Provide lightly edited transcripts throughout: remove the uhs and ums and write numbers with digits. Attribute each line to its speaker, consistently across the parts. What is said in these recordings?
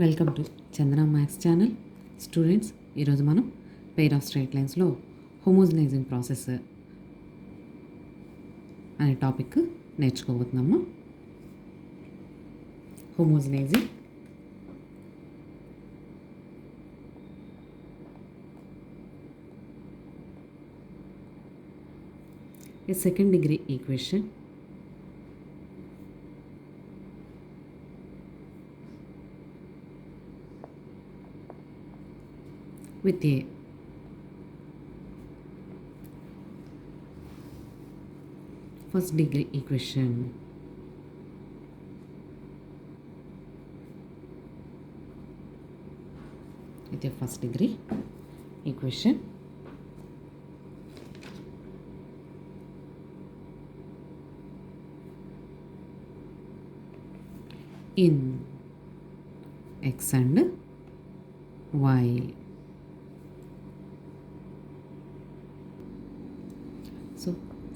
Speaker 1: Welcome to Chandana maths channel. Students, ఈరోజు మనం pair of straight లైన్స్లో హోమోజనైజింగ్ ప్రాసెస్ అనే టాపిక్ నేర్చుకోబోతున్నాము. Homogenizing a second degree equation with a first degree equation with a first degree equation in x and y. So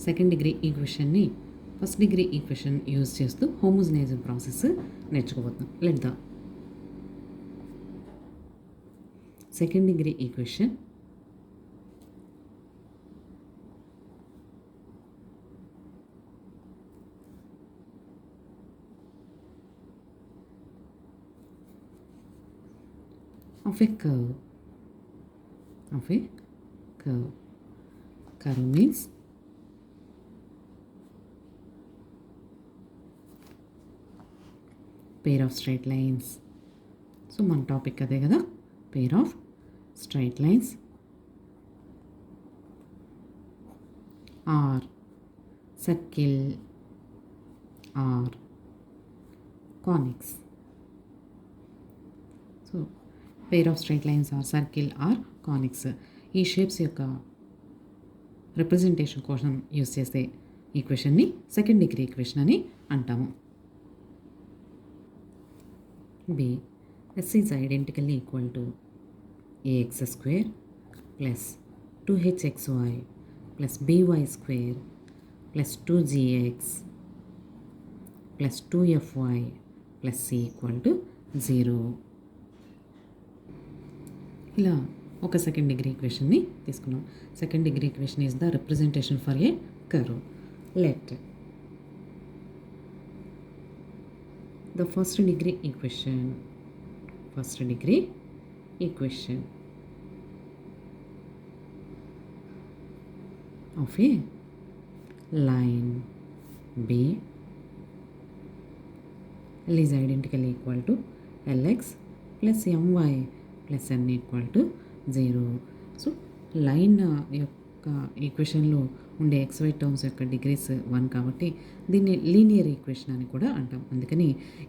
Speaker 1: second degree ఈక్వేషన్ని first degree equation use చేస్తూ homogenizing process నేర్చుకోబోతున్నాం. Let the second degree equation of a curve means pair of straight lines. So మన topic అదే కదా, pair of straight lines or circle or conics. So pair of straight lines or circle or conics ఈ shapes యొక్క representation కోసం use చేసే ఈక్వేషన్ని second degree equation అని అంటాము. Be S is identically equal to AX square plus 2hxy plus BY square plus 2gx plus 2fy plus C equal to 0. ఇలా ఒక second degree ఈక్వేషన్ని తీసుకున్నాం. Second degree equation is the representation for a curve. Let the first degree equation of a line B L is identically equal to Lx plus My plus N equal to 0. So line యొక్క ఈక్వేషన్లో ఉండే XY terms యొక్క degrees 1 కాబట్టి దీన్ని linear equation అని కూడా అంటాం. అందుకని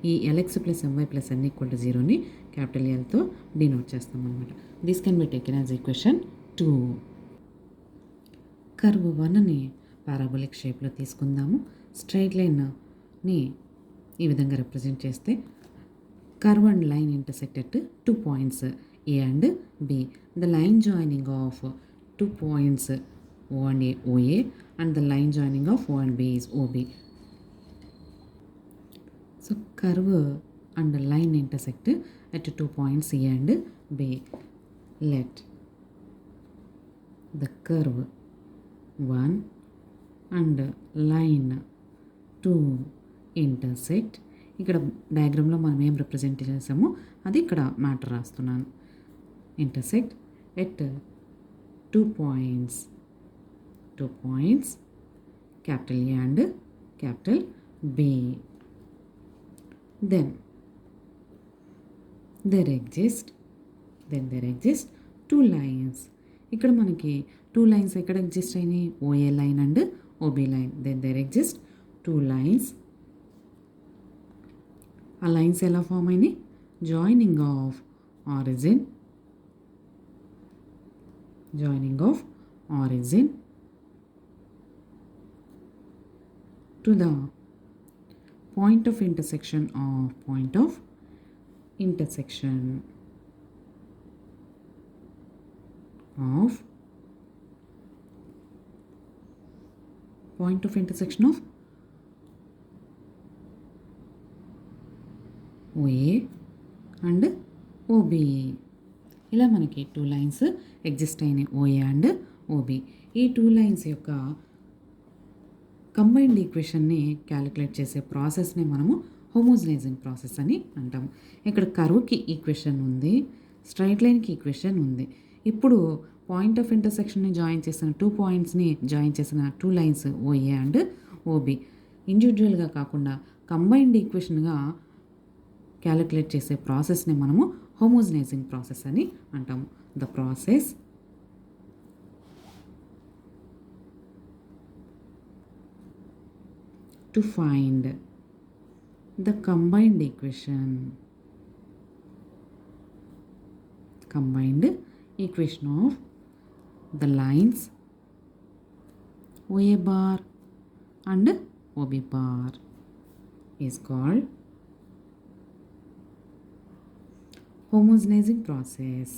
Speaker 1: ఈ Lx plus My plus N equal to 0ని క్యాపిటల్ Lతో డినోట్ చేస్తాం అనమాట. This can be taken as equation 2. Curve 1ని పారాబోలిక్ షేప్లో తీసుకుందాము. స్ట్రైట్ లైన్ని ఈ విధంగా రిప్రజెంట్ చేస్తే curve and line intersect at 2 points A and B. The line joining of 2 points O and A, OA, and the line joining of O and B is OB. So curve and line intersect at 2 points A and B. Let the curve 1 and line 2 intersect. ఇక్కడ డయాగ్రామ్లో మనం ఏం represent చేసామో అది ఇక్కడ matter రాస్తున్నాను. intersect at 2 points capital A and capital B. Then there exist 2 lines. ఇక్కడ మనకి 2 lines ఎక్కడ ఎగ్జిస్ట్ అయినాయి? OA line and OB line. then there exist 2 lines. ఆ లైన్స్ ఎలా ఫామ్ అయినాయి? Joining of origin to the point of intersection of point of intersection of OA and OB. ఇలా మనకి 2 lines exist అయినాయి, OA and OB. ఈ 2 lines యొక్క combined ఈక్వేషన్ని calculate చేసే ప్రాసెస్ని మనము హోమోజనైజింగ్ ప్రాసెస్ అని అంటాము. ఇక్కడ కర్వ్కి ఈక్వేషన్ ఉంది, స్ట్రైట్ లైన్కి ఈక్వేషన్ ఉంది. ఇప్పుడు పాయింట్ ఆఫ్ ఇంటర్సెక్షన్ని జాయిన్ చేసిన 2 పాయింట్స్ని జాయిన్ చేసిన 2 లైన్స్ ఓఏ అండ్ ఓబీ ఇండివిజువల్గా కాకుండా కంబైన్డ్ ఈక్వేషన్గా క్యాలిక్యులేట్ చేసే ప్రాసెస్ని మనము హోమోజనైజింగ్ ప్రాసెస్ అని అంటాము. The process to find the combined equation of the lines OA bar and OB bar is called homogenizing process.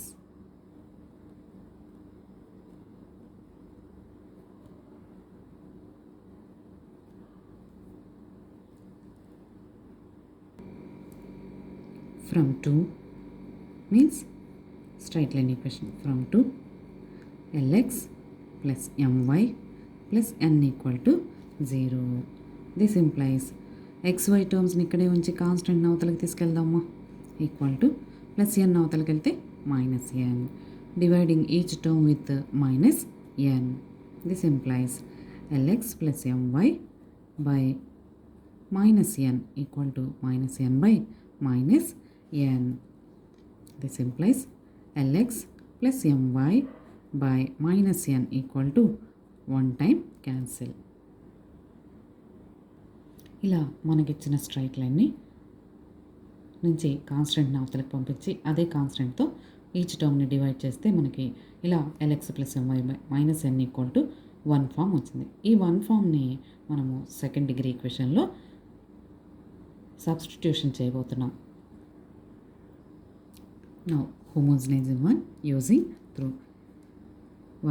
Speaker 1: From 2 means straight line equation. From 2 Lx plus My plus n equal to 0. This implies xy టర్మ్స్ని ఇక్కడే ఉంచి constant అవతలకి తీసుకెళ్దాము. Equal to plus N అవతలకి వెళ్తే minus N, dividing each term with minus N. This implies Lx plus My by minus n equal to minus n by minus n. This implies Lx plus My by minus n equal to 1 time cancel. ఇలా మనకిచ్చిన straight లైన్ని నుంచి కాన్స్టెంట్ని అవతలకి పంపించి అదే కాన్స్టెంట్తో each టర్మ్ని divide చేస్తే మనకి ఇలా Lx plus My by minus n equal to 1 form వచ్చింది. ఈ 1 ఫామ్ని మనము సెకండ్ డిగ్రీ ఈక్వేషన్లో సబ్స్టిట్యూషన్ చేయబోతున్నాం. Now homogenizing one using through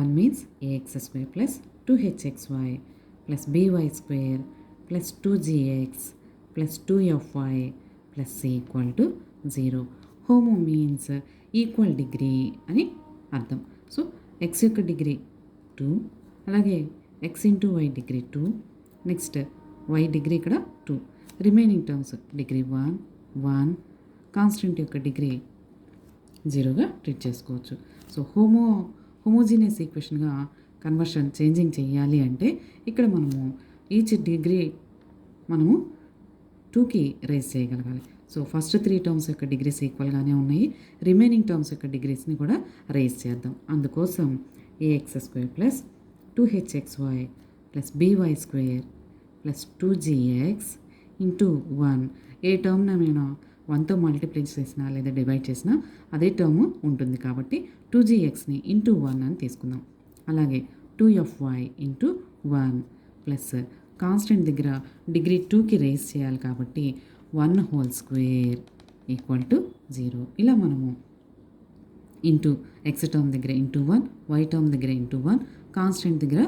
Speaker 1: 1 means ax square plus 2hxy plus by square plus 2gx plus 2fy plus c equal to 0. Homo means equal degree అని అర్థం. So x యొక్క degree 2, అలాగే x into y degree 2, next y degree ఇక్కడ 2, remaining terms degree 1, constant యొక్క degree 0గా treat చేసుకోవచ్చు. So homogeneous ఈక్వేషన్గా conversion changing చేయాలి అంటే ఇక్కడ మనము ఈచ్ డిగ్రీ మనము 2కి రేస్ చేయగలగాలి. సో ఫస్ట్ 3 టర్మ్స్ యొక్క డిగ్రీస్ ఈక్వల్గానే ఉన్నాయి, రిమైనింగ్ టర్మ్స్ యొక్క డిగ్రీస్ని కూడా రేస్ చేద్దాం. అందుకోసం ax square plus 2hxy plus by square plus 2gx into 1. ఏ టర్మ్న నేను 1తో మల్టిప్లై చేసినా లేదా డివైడ్ చేసినా అదే టర్మ్ ఉంటుంది కాబట్టి 2gxని ఇంటూ 1 అని తీసుకుందాం. అలాగే 2fy ఇంటూ 1 ప్లస్ కాన్స్టెంట్ దగ్గర డిగ్రీ 2కి రేస్ చేయాలి కాబట్టి 1 హోల్ స్క్వేర్ ఈక్వల్ టు 0. ఇలా మనము ఇంటూ ఎక్స్ టర్మ్ దగ్గర ఇంటూ 1, వై టర్మ్ దగ్గర ఇంటూ 1, కాన్స్టెంట్ దగ్గర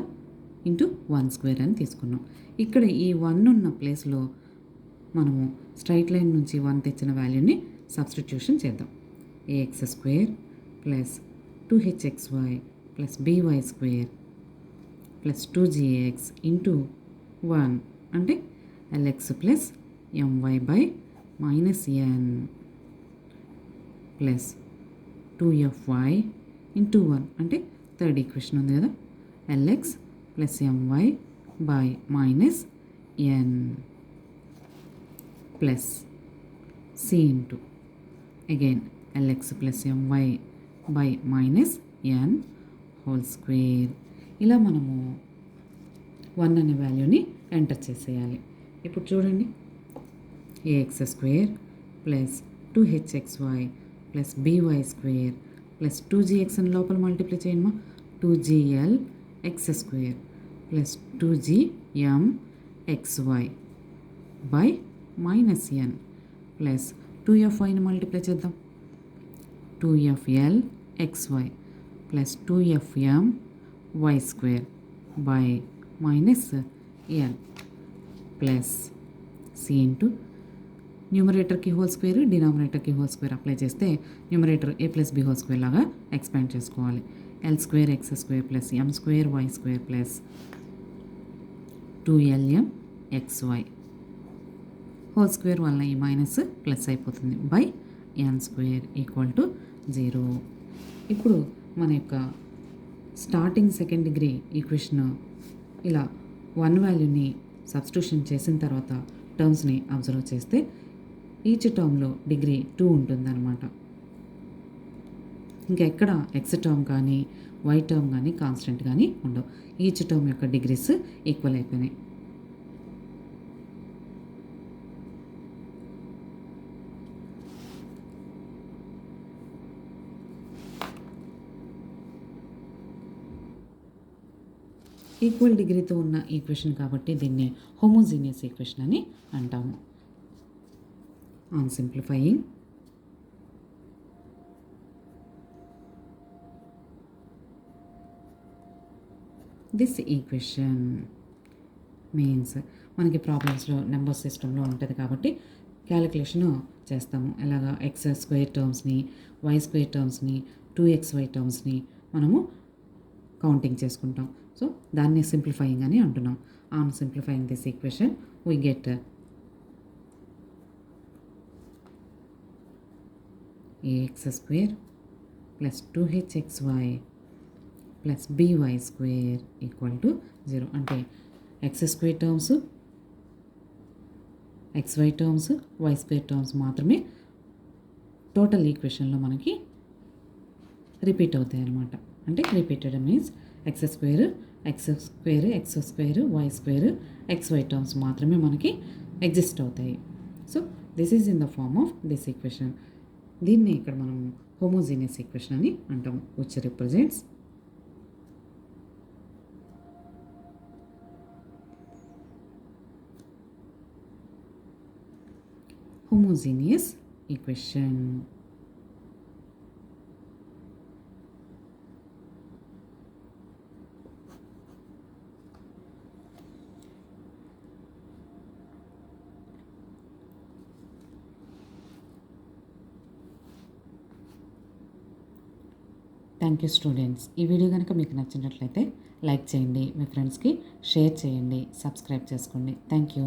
Speaker 1: ఇంటూ 1 స్క్వేర్ అని తీసుకున్నాం. ఇక్కడ ఈ 1 ఉన్న ప్లేస్లో మనము స్ట్రైట్ లైన్ నుంచి 1 తెచ్చిన వాల్యూని సబ్స్టిట్యూషన్ చేద్దాం. ax square plus 2hxy plus by square plus 2gx into 1 అంటే Lx plus My by minus n plus 2fy into 1 అంటే థర్డ్ ఈక్వేషన్ ఉంది కదా, Lx plus My by minus n plus c into again Lx plus My by minus n whole square. ఇలా మనము 1 అనే వాల్యూని enter చేసేయాలి. ఇప్పుడు చూడండి, ax square plus 2hxy plus by square plus 2gx అని లోపల మల్టిప్లై చేయమ్మా, 2gl x square plus 2gm xy by minus n plus 2fyని మల్టిప్లై చేద్దాం, 2fl xy plus 2fm y square by minus n plus c into న్యూమరేటర్కి whole square, డినామినేటర్కి whole square apply చేస్తే numerator a plus b whole square లాగా expand చేసుకోవాలి. L square x square plus m square y square plus 2lm xy whole square వల్ల ఈ minus plus అయిపోతుంది by n square equal to 0. ఇప్పుడు మన యొక్క starting second degree equation ఇలా 1 వాల్యూని సబ్స్టిట్యూషన్ చేసిన తర్వాత టర్మ్స్ని అబ్జర్వ్ చేస్తే ఈచ్ టర్మ్లో డిగ్రీ 2 ఉంటుందన్నమాట. ఇంకా ఎక్కడ ఎక్స్ టర్మ్ కానీ వై టర్మ్ కానీ కాన్స్టెంట్ కానీ ఉండవు. ఈచ్ టర్మ్ యొక్క డిగ్రీస్ ఈక్వల్ అయిపోయినాయి. ఈక్వల్ డిగ్రీతో ఉన్న ఈక్వేషన్ కాబట్టి దీన్ని హోమోజీనియస్ ఈక్వేషన్ అని అంటాము. On simplifying this equation means మనకి ప్రాబ్లమ్స్లో నెంబర్ సిస్టంలో ఉంటుంది కాబట్టి క్యాలిక్యులేషన్ చేస్తాము. ఎలాగా ఎక్స్ స్క్వేర్ టర్మ్స్ని, వై స్క్వేర్ టర్మ్స్ని, 2xy టర్మ్స్ని మనము కౌంటింగ్ చేసుకుంటాం. సో దాన్ని సింప్లిఫైయింగ్ అని అంటున్నాం. On simplifying this equation we get ax square plus 2hxy plus by square equal to 0. అంటే x square terms, xy terms, y square terms మాత్రమే టోటల్ ఈక్వేషన్లో మనకి రిపీట్ అవుతాయి అన్నమాట. అంటే repeated means x square y square xy terms మాత్రమే మనకి exist అవుతాయి. So this is in the form of this equation. దీన్ని ఇక్కడ మనం హోమోజీనియస్ ఈక్వేషన్ అని అంటాము, which represents homogeneous equation. Thank you students. ఈ వీడియో కనుక మీకు నచ్చినట్లయితే లైక్ చేయండి, మీ ఫ్రెండ్స్కి షేర్ చేయండి, సబ్స్క్రైబ్ చేసుకోండి. Thank you.